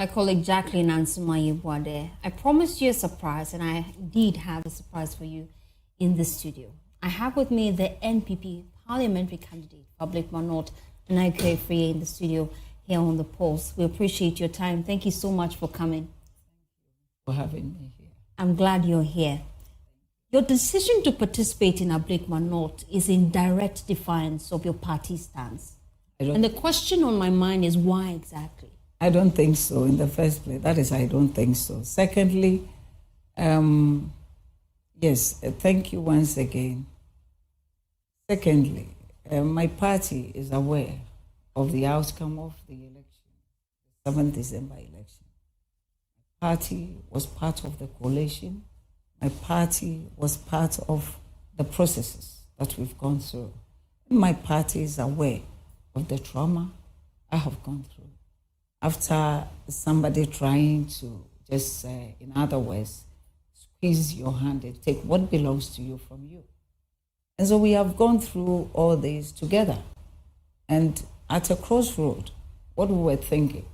My colleague Jacqueline Ansuma. I promised you a surprise, and I did have a surprise for you in the studio. I have with me the NPP parliamentary candidate, Ablekuma North, and Akua Afriyieh in the studio here on the Pulse. We appreciate your time. Thank you so much for coming. For having me here. I'm glad you're here. Your decision to participate in Ablekuma North is in direct defiance of your party stance. And the question on my mind is why exactly? I don't think so in the first place. That is, I don't think so. Secondly, yes, thank you once again. Secondly, my party is aware of the outcome of the election, the 7th December election. My party was part of the coalition. My party was part of the processes that we've gone through. My party is aware of the trauma I have gone through. After somebody trying to just, in other words, squeeze your hand and take what belongs to you from you. And so we have gone through all this together. And at a crossroad, what we were thinking,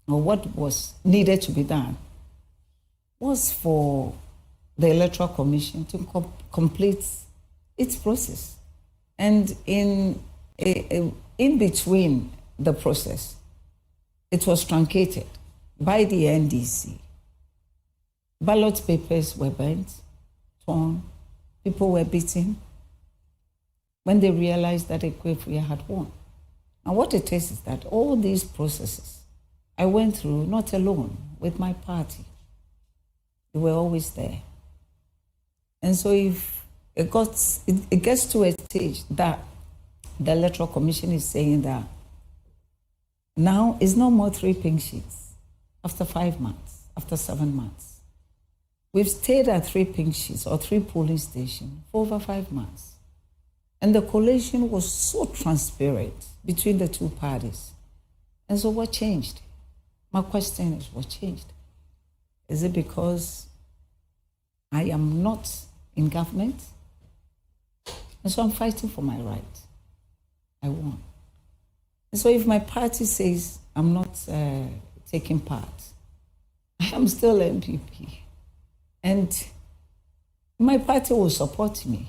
or what was needed to be done, was for the Electoral Commission to complete its process. And in between the process, it was truncated by the NDC. Ballot papers were burnt, torn, people were beaten when they realized that Akua Afriyieh had won. And what it is that all these processes I went through, not alone, with my party. They were always there. And so if it gets to a stage that the Electoral Commission is saying that now it's no more 3 pink sheets after 5 months, after 7 months. We've stayed at 3 pink sheets or 3 polling stations for over 5 months. And the coalition was so transparent between the two parties. And so what changed? My question is, what changed? Is it because I am not in government? And so I'm fighting for my right. I won. And so if my party says I'm not taking part, I am still NPP. And my party will support me.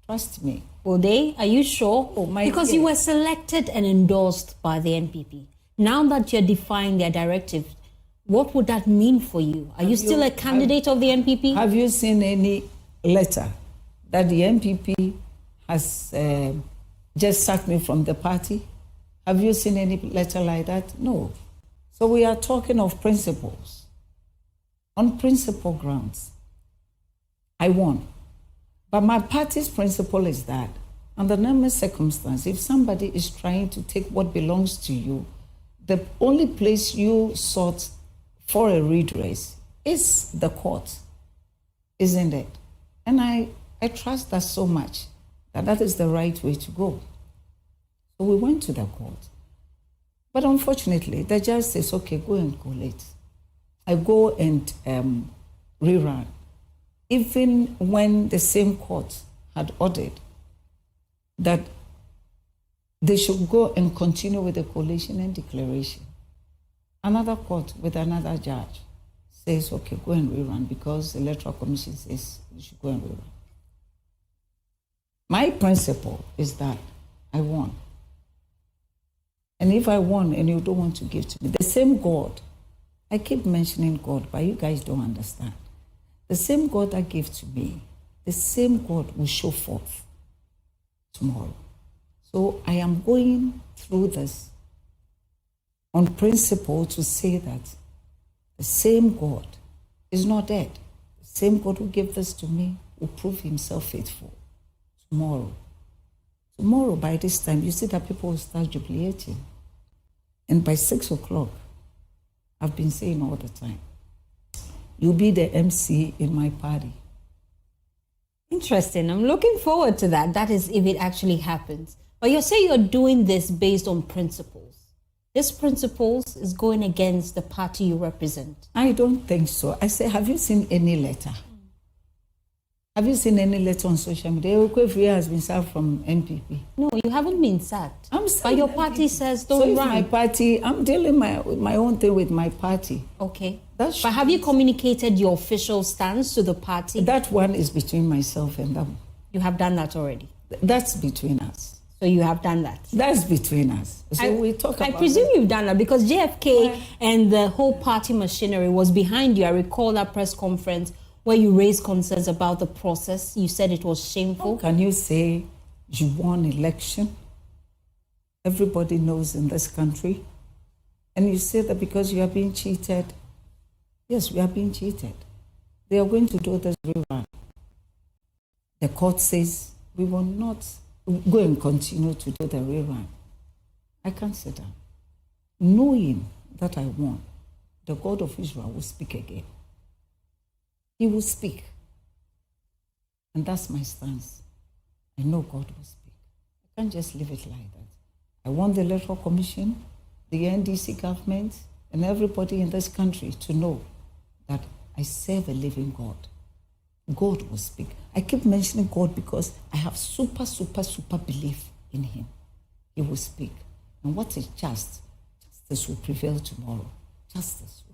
Trust me. Will they? Are you sure? Because you were selected and endorsed by the NPP. Now that you're defying their directive, what would that mean for you? Are you still a candidate of the NPP? Have you seen any letter that the NPP has just sacked me from the party? Have you seen any letter like that? No. So we are talking of principles. On principle grounds, I won. But my party's principle is that under normal circumstances, if somebody is trying to take what belongs to you, the only place you sought for a redress is the court, isn't it? And I trust that so much, that is the right way to go. So we went to the court. But unfortunately, the judge says, okay, go and collate. I go and rerun. Even when the same court had ordered that they should go and continue with the collation and declaration, another court with another judge says, okay, go and rerun because the Electoral Commission says you should go and rerun. My principle is that I won. And if I won and you don't want to give to me, the same God, I keep mentioning God, but you guys don't understand. The same God that gave to me, the same God will show forth tomorrow. So I am going through this on principle to say that the same God is not dead. The same God who gave this to me will prove himself faithful tomorrow. Tomorrow, by this time, you see that people will start jubilating. And by 6 o'clock, I've been saying all the time, you'll be the MC in my party. Interesting. I'm looking forward to that. That is, if it actually happens. But you say you're doing this based on principles. This principles is going against the party you represent. I don't think so. I say, have you seen any letter? Have you seen any letter on social media? Akua Afriyieh has been sacked from NPP. No, you haven't been sacked. But your party says So don't if run. my party, I'm dealing my own thing with my party. Okay. But have you communicated your official stance to the party? That one is between myself and them. You have done that already? That's between us. So you have done that? That's between us. So we talk about I presume you've done that because JFK and the whole party machinery was behind you. I recall that press conference where you raised concerns about the process. You said it was shameful. How can you say you won election? Everybody knows in this country. And you say that because you are being cheated. Yes, we are being cheated. They are going to do this rerun. The court says we will not go and continue to do the rerun. I can't sit down. Knowing that I won, the God of Israel will speak again. He will speak. And that's my stance. I know God will speak. I can't just leave it like that. I want the Electoral Commission, the NDC government, and everybody in this country to know that I serve a living God. God will speak. I keep mentioning God because I have super belief in him. He will speak. And what is just, justice will prevail tomorrow. Justice will prevail.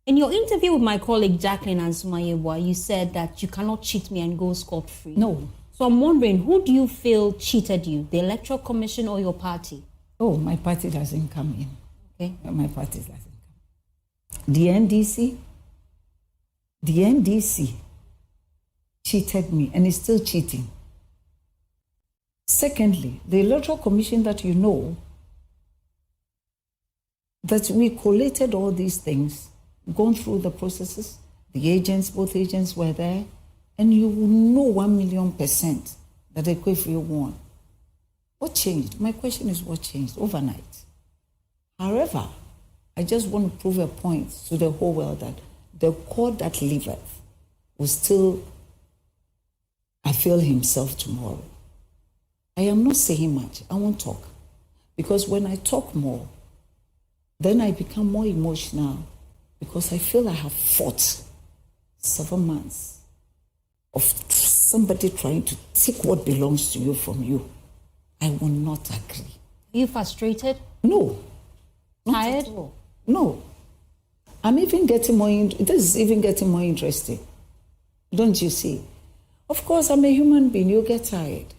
In your interview with my colleague Jacqueline Ansuma-Yeboah, you said that you cannot cheat me and go scot-free. No. So I'm wondering, who do you feel cheated you, the Electoral Commission or your party? Oh, my party doesn't come in. Okay. My party doesn't come. The NDC cheated me and is still cheating. Secondly, the Electoral Commission that you know, that we collated all these things, gone through the processes, the agents, both agents were there, and you will know 1,000,000% that Akua Afriyieh won. What changed? My question is what changed overnight? However, I just want to prove a point to the whole world that the court that liveth will still avail himself tomorrow. I am not saying much. I won't talk. Because when I talk more, then I become more emotional because I feel I have fought 7 months of somebody trying to take what belongs to you from you. I will not agree. Are you frustrated? No. Tired? No. I'm even getting more, this is even getting more interesting. Don't you see? Of course, I'm a human being. You get tired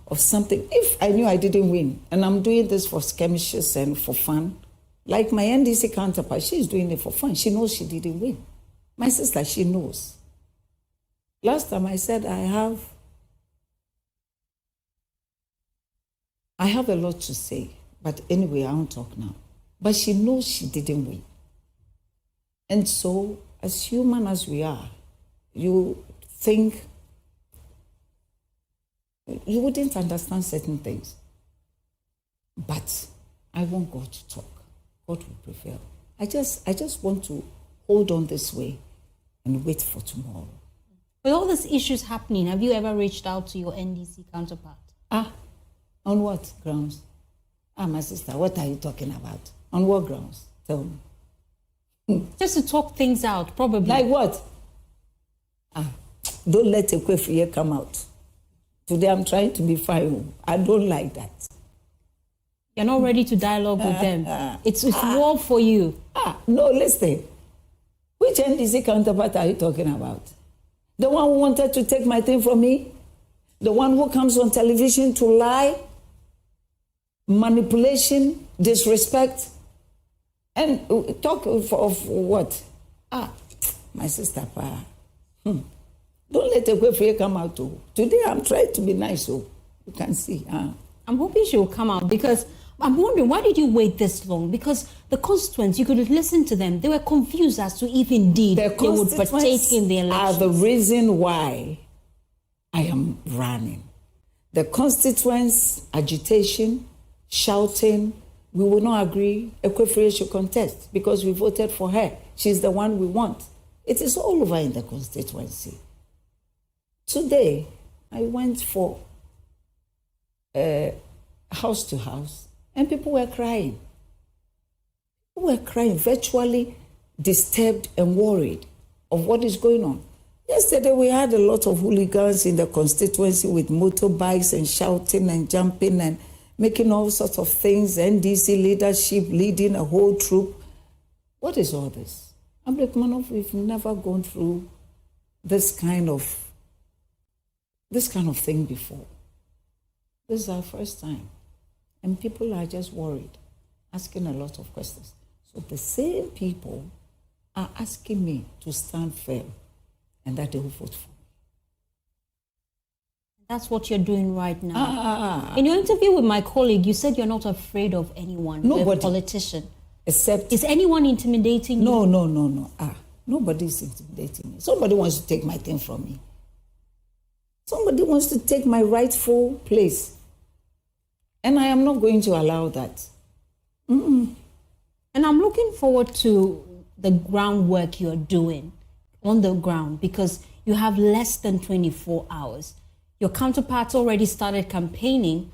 of something. If I knew I didn't win, and I'm doing this for skirmishes and for fun, like my NDC counterpart, she's doing it for fun. She knows she didn't win. My sister, she knows. Last time I said I have a lot to say, but anyway, I won't talk now. But she knows she didn't win. And so, as human as we are, you think you wouldn't understand certain things. But I want God to talk. God will prevail. I just want to hold on this way and wait for tomorrow. With all these issues happening, have you ever reached out to your NDC counterpart? On what grounds? My sister, what are you talking about? On what grounds? Tell me. Just to talk things out, probably. Like what? Don't let Akua Afriyieh come out. Today I'm trying to be fine. I don't like that. You're not ready to dialogue with them. It's war for you. No, listen. Which NDC counterpart are you talking about? The one who wanted to take my thing from me? The one who comes on television to lie? Manipulation? Disrespect? And talk of what? My sister, Don't let Akua Afriyieh come out too. Today I'm trying to be nice, so you can see. I'm hoping she will come out because I'm wondering, why did you wait this long? Because the constituents, you could have listened to them. They were confused as to if indeed they would partake in the election. Are the reason why I am running. The constituents, agitation, shouting, we will not agree, Akua Afriyieh should contest because we voted for her. She's the one we want. It is all over in the constituency. Today, I went for house to house, and people were crying. People were crying, virtually disturbed and worried of what is going on. Yes, Yesterday, we had a lot of hooligans in the constituency with motorbikes and shouting and jumping and making all sorts of things. NDC leadership leading a whole troop. What is all this? Ablekuma North, we've never gone through this kind of thing before. This is our first time. And people are just worried, asking a lot of questions. So the same people are asking me to stand firm and that they will vote for me. That's what you're doing right now. In your interview with my colleague, you said you're not afraid of anyone, Nobody. a politician. Except... Is anyone intimidating you? No. Nobody is intimidating me. Somebody wants to take my thing from me. Somebody wants to take my rightful place. And I am not going to allow that. And I'm looking forward to the groundwork you're doing on the ground because you have less than 24 hours. Your counterparts already started campaigning.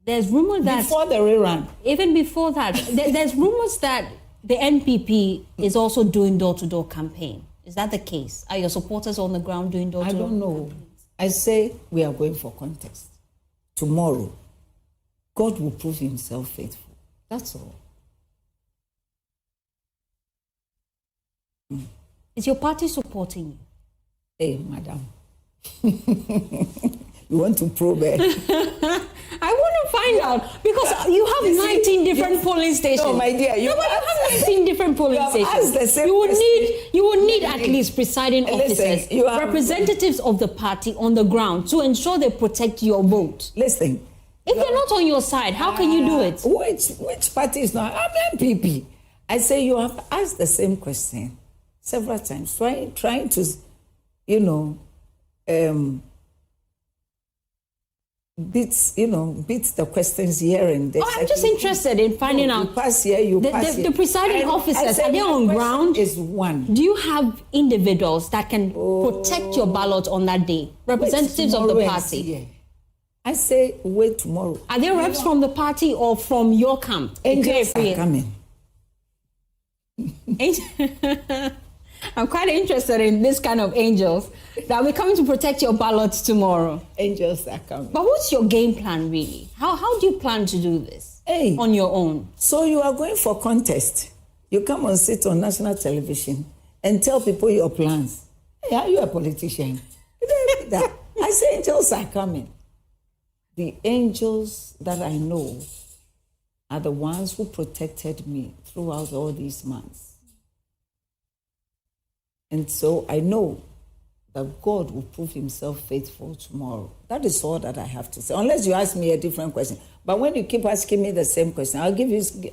There's rumor that... Before the rerun. Even before that, there's rumors that the NPP is also doing door-to-door campaign. Is that the case? Are your supporters on the ground doing door-to-door? I don't know. I say we are going for contest. Tomorrow, God will prove himself faithful. That's all. Is your party supporting you? Hey, madam. You want to probe it? I want to find out because you have 19 different polling stations. No, my dear, you have 19 different polling stations. You would need at least presiding officers, representatives of the party on the ground to ensure they protect your vote. Listen. If they're not on your side, how can you do it? Which party is not? I'm MPP. I say you have asked the same question several times, trying to, beat the questions here and there. I'm just interested in finding out. You pass here, you pass here. The presiding officers, are they on ground? Is one. Do you have individuals that can protect your ballot on that day? Representatives of the party? I say wait tomorrow. Are there reps from the party or from your camp? Angels are coming. I'm quite interested in this kind of angels that will coming to protect your ballots tomorrow. Angels are coming. But what's your game plan really? How do you plan to do this on your own? So you are going for contest. You come and sit on national television and tell people your plans. Hey, are you a politician? I say angels are coming. The angels that I know are the ones who protected me throughout all these months. And so I know that God will prove himself faithful tomorrow. That is all that I have to say. Unless you ask me a different question. But when you keep asking me the same question, I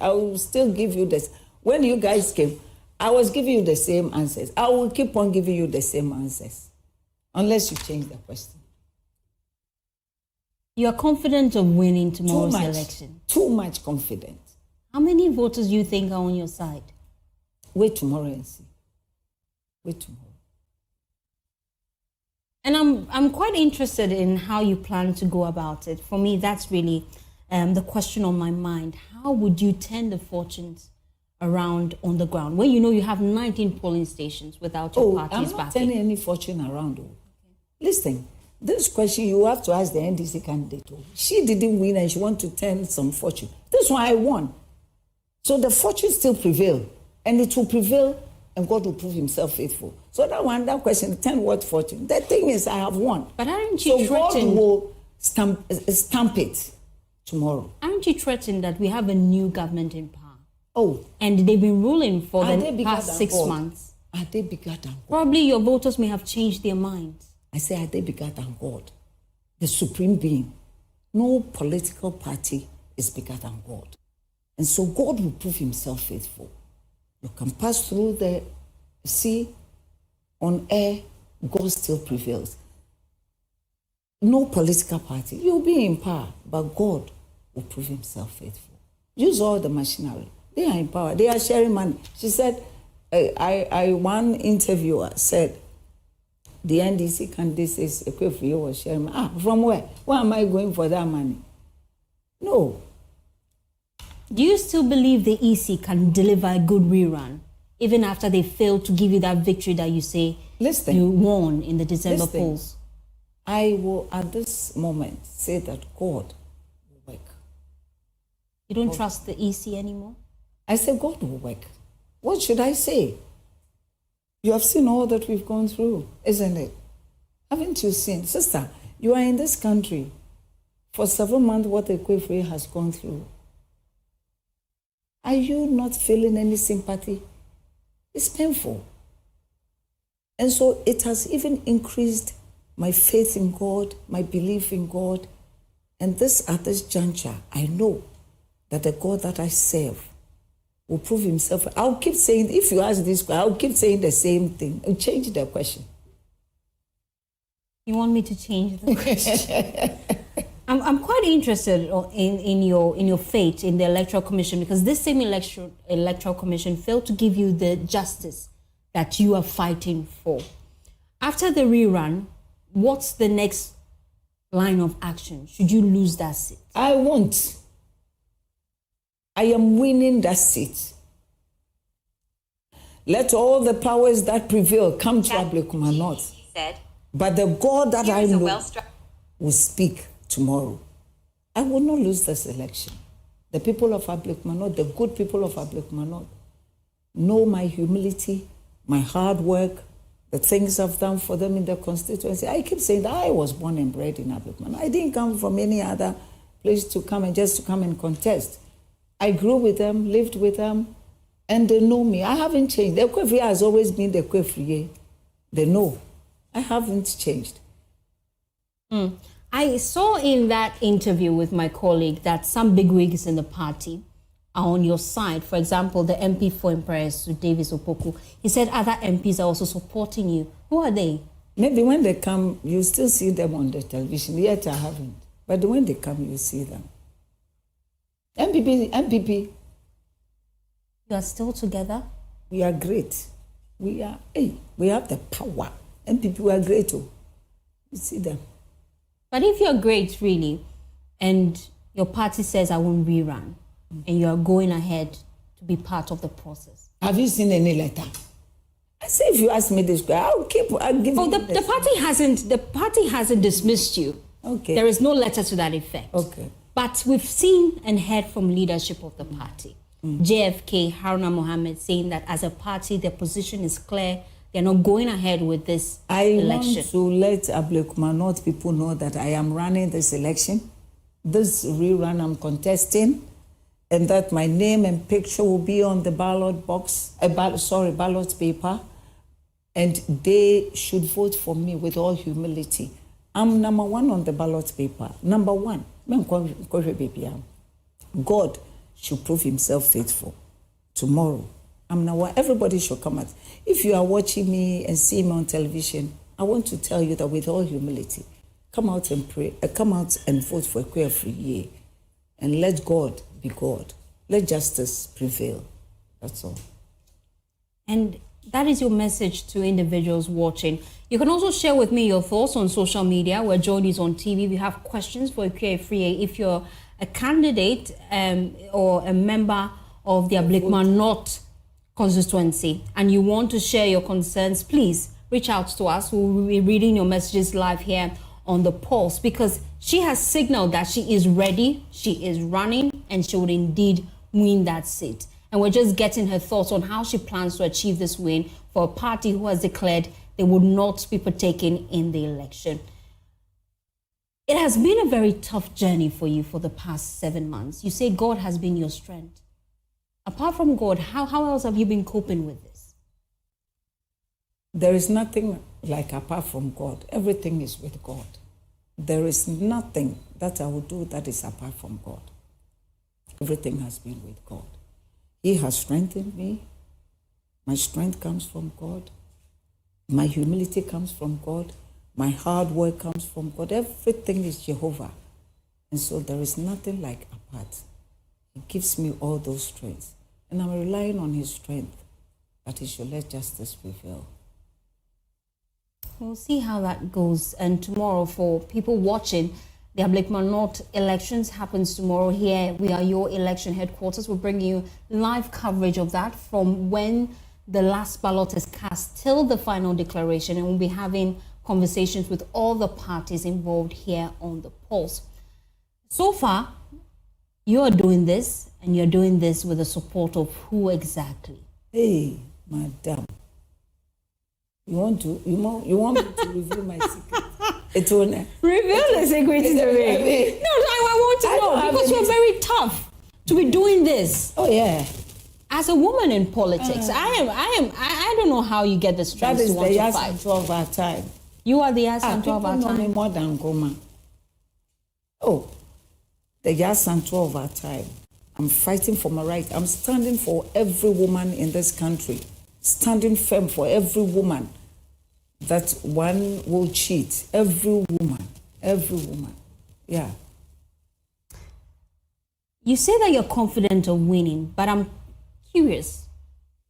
will still give you this. When you guys came, I was giving you the same answers. I will keep on giving you the same answers. Unless you change the question. You are confident of winning tomorrow's election? Too much confident. How many voters do you think are on your side? Wait tomorrow and see. Wait tomorrow. And I'm quite interested in how you plan to go about it. For me, that's really the question on my mind. How would you turn the fortunes around on the ground when you know you have 19 polling stations without your party's backing? I'm not turning any fortune around. Okay. Listen, this question you have to ask the NDC candidate. She didn't win and she wants to turn some fortune. This one I won. So the fortune still prevail. And it will prevail and God will prove himself faithful. So that question, 10 what fortune? The thing is, I have won. But aren't you threatened? God will stamp it tomorrow. Aren't you threatened that we have a new government in power? Oh. And they've been ruling for the past 6 months. Are they bigger than God? Probably your voters may have changed their minds. I say, are they bigger than God? The supreme being. No political party is bigger than God. And so God will prove himself faithful. You can pass through the sea, on air, God still prevails. No political party. You'll be in power, but God will prove himself faithful. Use all the machinery. They are in power. They are sharing money. She said, one interviewer said, the NDC candidate says Akua Afriyieh was sharing money. From where? Where am I going for that money? No. Do you still believe the EC can deliver a good rerun? even after they failed to give you that victory that you say Listen. you won in the December Listen. polls? I will, at this moment, say that God will work. You don't trust the EC anymore? I say God will work. What should I say? You have seen all that we've gone through, isn't it? Haven't you seen? Sister, you are in this country for 7 months what Akua Afriyieh has gone through. Are you not feeling any sympathy? It's painful. And so it has even increased my faith in God, my belief in God. And this, at this juncture, I know that the God that I serve will prove himself. I'll keep saying, if you ask this question, I'll keep saying the same thing and change the question. You want me to change the question? I'm quite interested in your fate in the Electoral Commission, because this same Electoral Commission failed to give you the justice that you are fighting for. After the rerun, what's the next line of action should you lose that seat? I won't. I am winning that seat. Let all the powers that prevail come to Ablekuma North. But the God that I know will speak tomorrow. I will not lose this election. The people of Ablekuma North, the good people of Ablekuma North, know my humility, my hard work, the things I've done for them in the constituency. I keep saying that I was born and bred in Ablekuma North. I didn't come from any other place to come and contest. I grew with them, lived with them, and they know me. I haven't changed. The Akua Afriyieh has always been the Akua Afriyieh. They know. I haven't changed. I saw in that interview with my colleague that some bigwigs in the party are on your side. For example, the MP for Impresu, Davis Opoku. He said other MPs are also supporting you. Who are they? Maybe when they come, you still see them on the television. Yet I haven't. But when they come, you see them. MPP. You are still together? We are great. We have the power. MPP, we are great too. You see them. But if you're great, really, and your party says I won't rerun, and you're going ahead to be part of the process. Have you seen any letter? I say if you ask me this question, I'll give you the party hasn't dismissed you. Okay. There is no letter to that effect. Okay. But we've seen and heard from leadership of the party. JFK, Haruna Mohammed, saying that as a party, their position is clear. They're not going ahead with this election. I want to let Ablekuma North people know that I am running this election, this rerun I'm contesting, and that my name and picture will be on the ballot paper, and they should vote for me with all humility. I'm number one on the ballot paper. Number one. God should prove himself faithful tomorrow. Everybody should come out. If you are watching me and see me on television, I want to tell you that with all humility, come out and pray, come out and vote for Akua Afriyieh, and let God be God. Let justice prevail. That's all. And that is your message to individuals watching. You can also share with me your thoughts on social media. We're JoyNews on TV. If you have questions for Akua Afriyieh, if you're a candidate or a member of the Ablekuma North constituency and you want to share your concerns, please reach out to us. We'll be reading your messages live here on the Pulse, because she has signaled that she is ready, she is running, and she would indeed win that seat. And we're just getting her thoughts on how she plans to achieve this win for a party who has declared they would not be partaking in the election. It has been a very tough journey for you for the past 7 months. You say God has been your strength. Apart from God, how else have you been coping with this? There is nothing like apart from God. Everything is with God. There is nothing that I will do that is apart from God. Everything has been with God. He has strengthened me. My strength comes from God. My humility comes from God. My hard work comes from God. Everything is Jehovah. And so there is nothing like apart. He gives me all those strengths. And I'm relying on his strength that he should let justice prevail. We'll see how that goes. And tomorrow, for people watching, the Ablekuma North elections happens tomorrow. Here we are, your election headquarters. We'll bring you live coverage of that from when the last ballot is cast till the final declaration, and we'll be having conversations with all the parties involved here on the polls. So far, you are doing this, and you're doing this with the support of who exactly? Hey, madam. You want me to reveal my secret? It's on. Reveal the secret to me. No, I want to know because you're very tough to be doing this. Oh yeah. As a woman in politics, I don't know how you get the strength to want to fight. That is the of our time. You are the Yasanto of our people know me time. more than Goma. Oh, the Yasanto of our time. I'm fighting for my right. I'm standing for every woman in this country. Standing firm for every woman that one will cheat. Every woman. Yeah. You say that you're confident of winning, but I'm curious.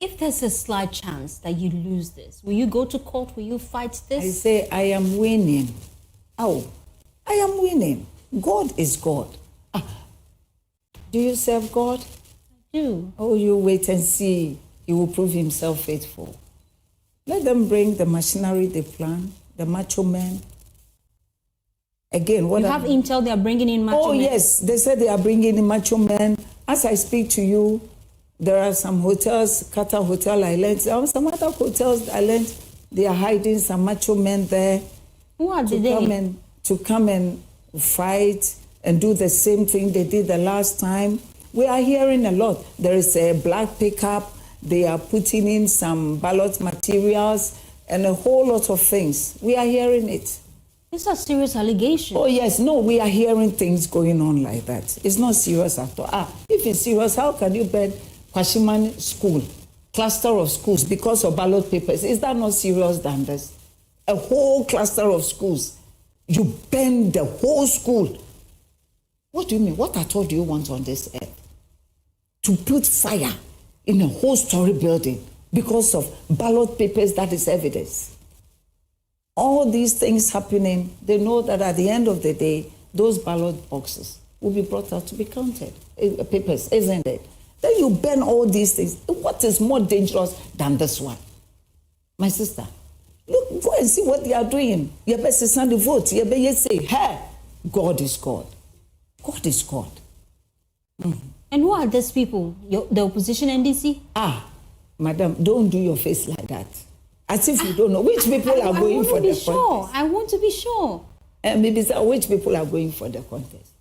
If there's a slight chance that you lose this, will you go to court? Will you fight this? I say I am winning. Oh, I am winning. God is God. Do you serve God? I do. Oh, you wait and see. He will prove himself faithful. Let them bring the machinery they plan, the macho men. Again, what you have intel they are bringing in macho men? Oh, yes. They said they are bringing in macho men. As I speak to you, there are some hotels, Qatar Hotel Island, some other hotels Island, they are hiding some macho men there. Who are they? To come and fight and do the same thing they did the last time. We are hearing a lot. There is a black pickup. They are putting in some ballot materials and a whole lot of things. We are hearing it. These are serious allegations. Oh, yes. No, we are hearing things going on like that. It's not serious at all. If it's serious, how can you ban Kwashiman school, cluster of schools because of ballot papers? Is that not serious than this? A whole cluster of schools. You ban the whole school. What do you mean? What at all do you want on this earth? To put fire in a whole story building because of ballot papers, that is evidence. All these things happening, they know that at the end of the day, those ballot boxes will be brought out to be counted. Papers, isn't it? Then you ban all these things. What is more dangerous than this one? My sister, look, go and see what they are doing. You better send the vote. You better say, hey, God is God. God is God. Mm-hmm. And who are these people? The opposition NDC? Madam, don't do your face like that. As if you don't know which people are going for the contest. I want to be sure. And maybe which people are going for the contest.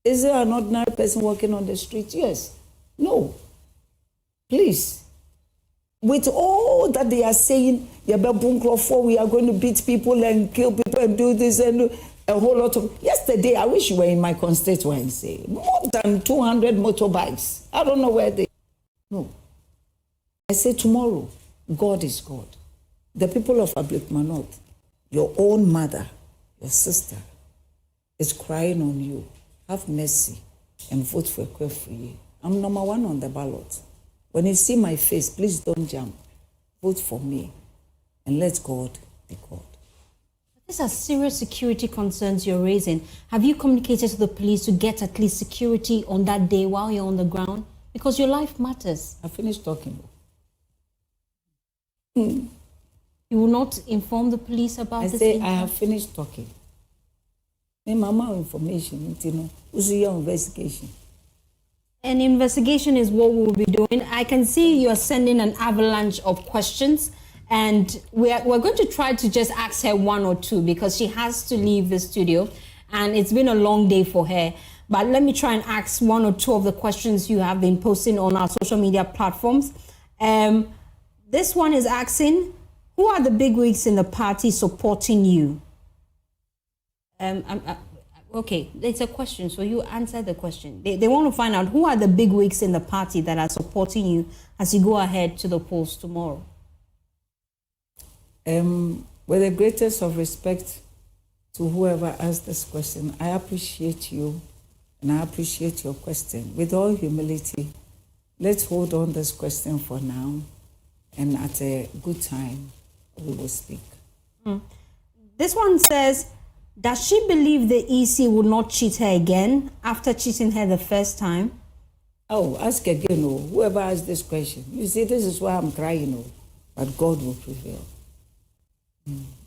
Is there an ordinary person walking on the street? Yes. No. Please. With all that they are saying, we are going to beat people and kill people and do this and do a whole lot of... Yesterday, I wish you were in my constituency. More than 200 motorbikes. I don't know where they... No. I say tomorrow, God is God. The people of Ablekuma North, your own mother, your sister, is crying on you. Have mercy and vote for Akua Afriyieh. I'm number 1 on the ballot. When you see my face, please don't jump. Vote for me and let God be God. These are serious security concerns you're raising. Have you communicated to the police to get at least security on that day while you're on the ground? Because your life matters. I finished talking. You will not inform the police about this? I say I have finished talking. Mama information, your investigation. An investigation is what we will be doing. I can see you are sending an avalanche of questions, and we're going to try to just ask her 1 or 2 because she has to leave the studio, and it's been a long day for her. But let me try and ask 1 or 2 of the questions you have been posting on our social media platforms. This one is asking, who are the bigwigs in the party supporting you? Okay, it's a question, so you answer the question. They want to find out who are the bigwigs in the party that are supporting you as you go ahead to the polls tomorrow. With the greatest of respect to whoever asked this question, I appreciate you and I appreciate your question. With all humility, let's hold on this question for now, and at a good time, we will speak. This one says, does she believe the EC will not cheat her again after cheating her the first time? Oh, ask again, oh, whoever asked this question. You see, this is why I'm crying, oh, but God will prevail.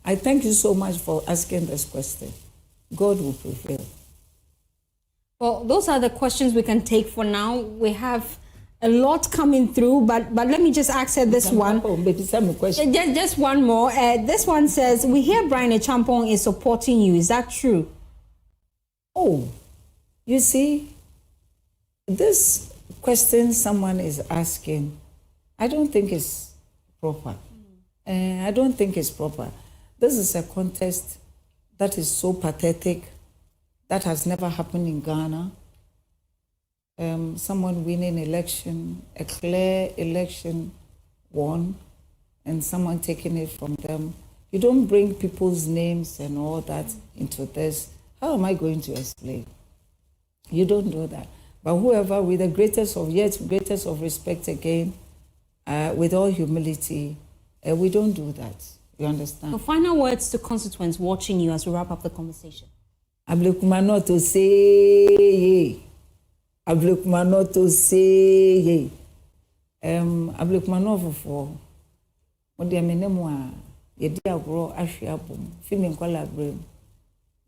I thank you so much for asking this question. God will prevail. Well, those are the questions we can take for now. We have a lot coming through, but let me just ask her this one. Just one more. This one says, we hear Brian Champong is supporting you. Is that true? Oh, you see, this question someone is asking, I don't think it's proper. I don't think it's proper. This is a contest that is so pathetic, that has never happened in Ghana. Someone winning election, a clear election won, and someone taking it from them. You don't bring people's names and all that into this. How am I going to explain? You don't do that. But whoever, with the greatest of respect again, with all humility, we don't do that. You understand? So final words to constituents watching you as we wrap up the conversation. Ablekuma North to say, Ablekuma North to say, Ablekuma North for what they mean, Yedi Akua Afriyieh, Fimi Nkwala Brem.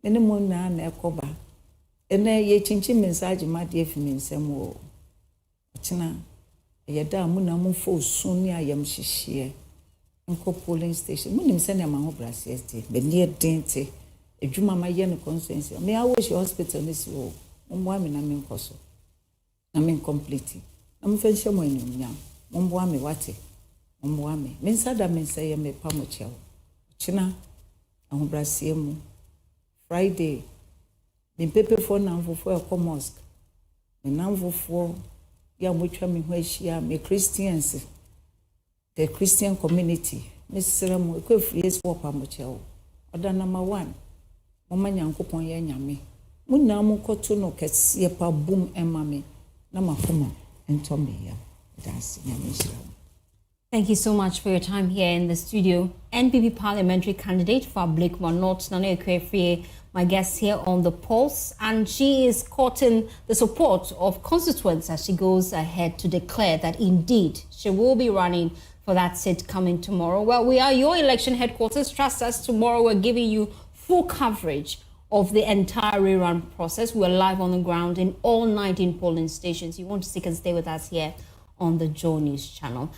Mene mo na ekoba. Ene ye chinchi message ma de fi nsem wo. Ochina yeda mu na mu fo suni ayam hihie. Nko polling station. Mu nim se na ma ho brasieste. Be ne dente. Edwuma ma ye no consensus. Me awoshi hospital ni si wo. Mo ami na me nkoso. Na me complete. Na mo fenhye mo enyumnya. Mo ami wate. Mo ami. Me nsada me nsaye me pa mo chewo. Ochina aho brasie mu. Friday, the paper for Namfo for a mosque. The Namfo for Yamucha Miheshia, me Christians, the Christian community, Miss Seramo, Equifries for Pamuchel. Order number 1, Mama Yankupon Yanyame. Munamu Kotuno Ketsia boom and mammy, Namakuma, and Tommy. That's Yamisha. Thank you so much for your time here in the studio. NPP parliamentary candidate for Ablekuma North, Akua Afriyieh, my guest here on The Pulse, and she is courting the support of constituents as she goes ahead to declare that indeed she will be running for that seat coming tomorrow. Well, we are your election headquarters. Trust us, tomorrow we're giving you full coverage of the entire rerun process. We're live on the ground in all 19 polling stations. You want to see and stay with us here on the JoyNews channel.